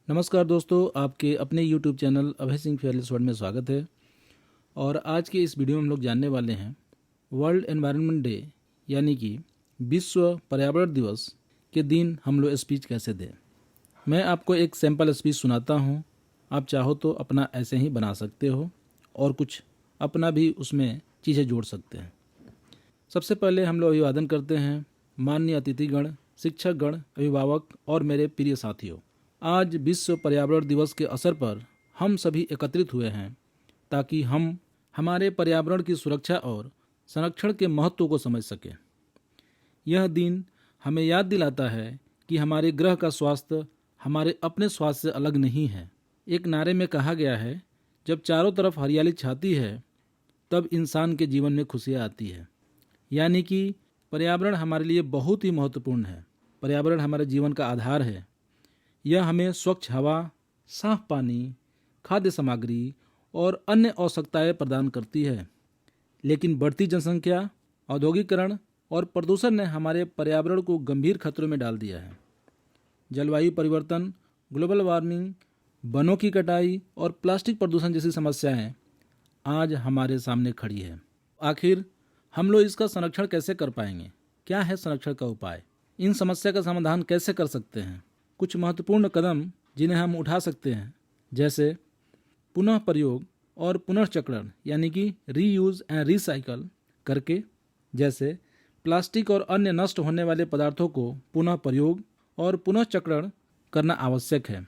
नमस्कार दोस्तों, आपके अपने YouTube channel Abhay Singh fearless world में स्वागत है। और आज के इस वीडियो में हम लोग जानने वाले हैं वर्ल्ड एनवायरनमेंट डे यानी कि विश्व पर्यावरण दिवस के दिन हम लोग स्पीच कैसे दें। मैं आपको एक सैम्पल स्पीच सुनाता हूँ, आप चाहो तो अपना ऐसे ही बना सकते हो और कुछ अपना भी उसमें चीज़ें जोड़ सकते हैं। सबसे पहले हम लोग अभिवादन करते हैं माननीय अतिथिगण, शिक्षकगण, अभिभावक और मेरे प्रिय साथियों। आज विश्व पर्यावरण दिवस के अवसर पर हम सभी एकत्रित हुए हैं ताकि हम हमारे पर्यावरण की सुरक्षा और संरक्षण के महत्व को समझ सकें। यह दिन हमें याद दिलाता है कि हमारे ग्रह का स्वास्थ्य हमारे अपने स्वास्थ्य से अलग नहीं है। एक नारे में कहा गया है, जब चारों तरफ हरियाली छाती है तब इंसान के जीवन में खुशियाँ आती है। यानी कि पर्यावरण हमारे लिए बहुत ही महत्वपूर्ण है। पर्यावरण हमारे जीवन का आधार है। यह हमें स्वच्छ हवा, साफ पानी, खाद्य सामग्री और अन्य आवश्यकताएं प्रदान करती है। लेकिन बढ़ती जनसंख्या, औद्योगिकरण और प्रदूषण ने हमारे पर्यावरण को गंभीर खतरों में डाल दिया है। जलवायु परिवर्तन, ग्लोबल वार्मिंग, वनों की कटाई और प्लास्टिक प्रदूषण जैसी समस्याएं आज हमारे सामने खड़ी है। आखिर हम लोग इसका संरक्षण कैसे कर पाएंगे? क्या है संरक्षण का उपाय? इन समस्या का समाधान कैसे कर सकते हैं? कुछ महत्वपूर्ण कदम जिन्हें हम उठा सकते हैं, जैसे पुनः प्रयोग और पुनर्चक्रण यानी कि रीयूज एंड रिसाइकल करके, जैसे प्लास्टिक और अन्य नष्ट होने वाले पदार्थों को पुनः प्रयोग और पुनर्चक्रण करना आवश्यक है।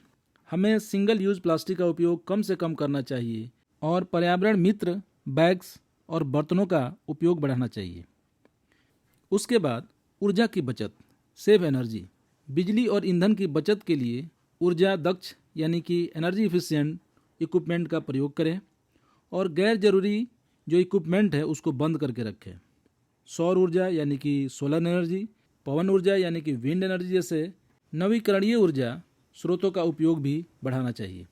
हमें सिंगल यूज प्लास्टिक का उपयोग कम से कम करना चाहिए और पर्यावरण मित्र बैग्स और बर्तनों का उपयोग बढ़ाना चाहिए। उसके बाद ऊर्जा की बचत, सेव एनर्जी, बिजली और ईंधन की बचत के लिए ऊर्जा दक्ष यानी कि एनर्जी इफिशिएंट इक्विपमेंट का प्रयोग करें और गैर जरूरी जो इक्विपमेंट है उसको बंद करके रखें। सौर ऊर्जा यानी कि सोलर एनर्जी, पवन ऊर्जा यानी कि विंड एनर्जी जैसे नवीकरणीय ऊर्जा स्रोतों का उपयोग भी बढ़ाना चाहिए।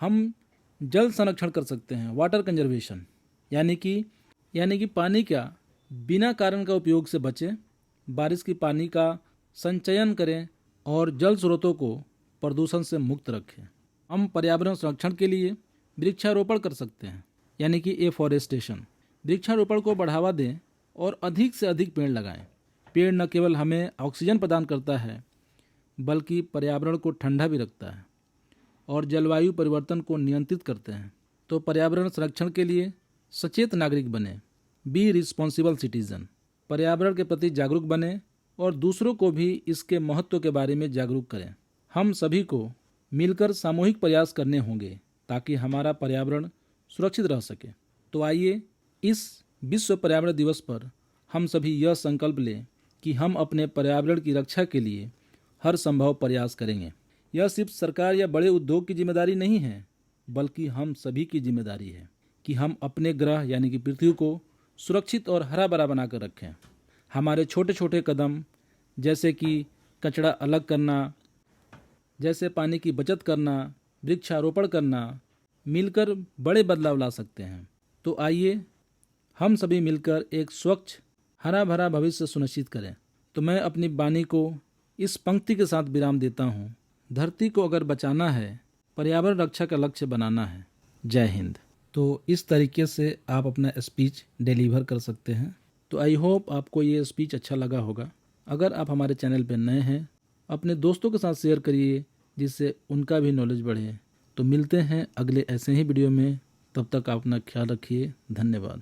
हम जल संरक्षण कर सकते हैं, वाटर कंजर्वेशन यानी कि पानी का बिना कारण का उपयोग से बचें, बारिश की पानी का संचयन करें और जल स्रोतों को प्रदूषण से मुक्त रखें। हम पर्यावरण संरक्षण के लिए वृक्षारोपण कर सकते हैं यानी कि एफॉरेस्टेशन। वृक्षारोपण को बढ़ावा दें और अधिक से अधिक पेड़ लगाएं। पेड़ न केवल हमें ऑक्सीजन प्रदान करता है बल्कि पर्यावरण को ठंडा भी रखता है और जलवायु परिवर्तन को नियंत्रित करते हैं। तो पर्यावरण संरक्षण के लिए सचेत नागरिक बने, बी रिस्पॉन्सिबल सिटीजन। पर्यावरण के प्रति जागरूक बने और दूसरों को भी इसके महत्व के बारे में जागरूक करें। हम सभी को मिलकर सामूहिक प्रयास करने होंगे ताकि हमारा पर्यावरण सुरक्षित रह सके। तो आइए इस विश्व पर्यावरण दिवस पर हम सभी यह संकल्प लें कि हम अपने पर्यावरण की रक्षा के लिए हर संभव प्रयास करेंगे। यह सिर्फ सरकार या बड़े उद्योग की जिम्मेदारी नहीं है, बल्कि हम सभी की जिम्मेदारी है कि हम अपने ग्रह यानी कि पृथ्वी को सुरक्षित और हरा भरा बनाकर रखें। हमारे छोटे छोटे कदम, जैसे कि कचरा अलग करना, जैसे पानी की बचत करना, वृक्षारोपण करना, मिलकर बड़े बदलाव ला सकते हैं। तो आइए हम सभी मिलकर एक स्वच्छ हरा भरा भविष्य सुनिश्चित करें। तो मैं अपनी वाणी को इस पंक्ति के साथ विराम देता हूँ। धरती को अगर बचाना है, पर्यावरण रक्षा का लक्ष्य बनाना है। जय हिंद। तो इस तरीके से आप अपना स्पीच डिलीवर कर सकते हैं। तो आई होप आपको ये स्पीच अच्छा लगा होगा। अगर आप हमारे चैनल पर नए हैं, अपने दोस्तों के साथ शेयर करिए जिससे उनका भी नॉलेज बढ़े। तो मिलते हैं अगले ऐसे ही वीडियो में। तब तक आप अपना ख्याल रखिए। धन्यवाद।